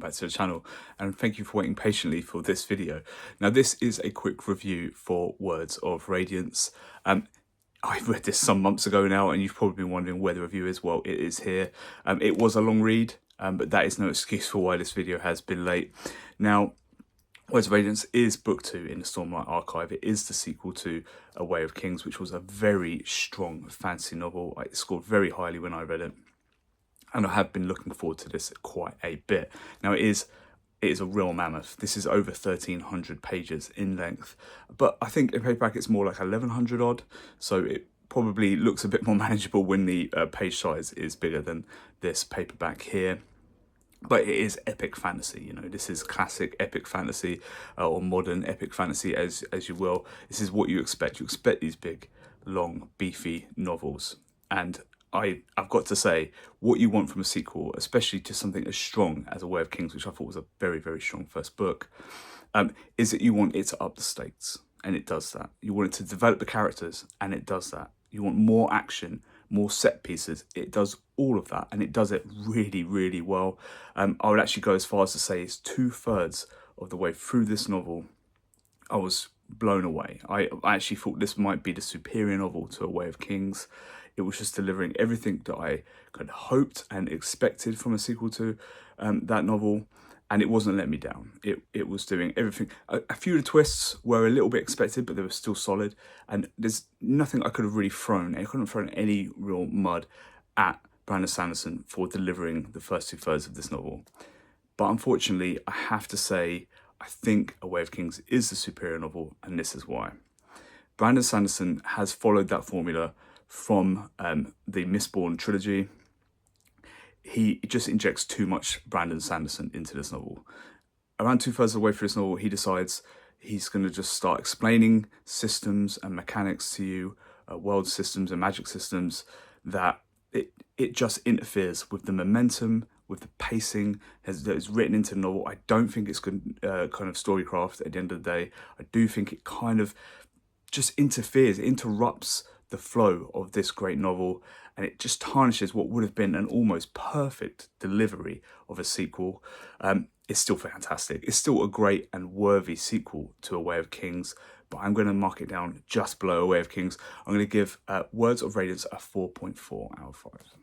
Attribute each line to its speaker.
Speaker 1: back to the channel, and thank you for waiting patiently for this video. Now this is a quick review for Words of Radiance. I read this some months ago now, and you've probably been wondering where the review is. Well, it is here. It was a long read, but that is no excuse for why this video has been late. Now, Words of Radiance is book 2 in the Stormlight Archive. It is the sequel to A Way of Kings, which was a very strong fantasy novel. It scored very highly when I read it, and I have been looking forward to this quite a bit. Now, it is a real mammoth. This is over 1,300 pages in length, but I think in paperback it's more like 1,100 odd, so it probably looks a bit more manageable when the page size is bigger than this paperback here. But it is epic fantasy, you know. This is classic epic fantasy, or modern epic fantasy, as you will. This is what you expect. You expect these big, long, beefy novels. And I've got to say, what you want from a sequel, especially to something as strong as A Way of Kings, which I thought was a very, very strong first book, is that you want it to up the stakes, and it does that. You want it to develop the characters, and it does that. You want more action, more set pieces. It does all of that, and it does it really, really well. I would actually go as far as to say it's 2/3 of the way through this novel. I was blown away. I actually thought this might be the superior novel to A Way of Kings. It was just delivering everything that I kind of hoped and expected from a sequel to that novel, and it wasn't letting me down. It was doing everything. A few of the twists were a little bit expected, but they were still solid, and there's nothing I could have really thrown. I couldn't have thrown any real mud at Brandon Sanderson for delivering the first 2/3 of this novel. But unfortunately, I have to say, I think A Way of Kings is the superior novel, and this is why. Brandon Sanderson has followed that formula from the Mistborn trilogy. He just injects too much Brandon Sanderson into this novel. Around 2/3 of the way through this novel, he decides he's going to just start explaining systems and mechanics to you, world systems and magic systems, that it just interferes with the momentum, with the pacing that is written into the novel. I don't think it's good kind of storycraft at the end of the day. I do think it kind of just interferes, it interrupts the flow of this great novel, and it just tarnishes what would have been an almost perfect delivery of a sequel. It's still fantastic. It's still a great and worthy sequel to A Way of Kings, but I'm going to mark it down just below A Way of Kings. I'm going to give Words of Radiance a 4.4 out of 5.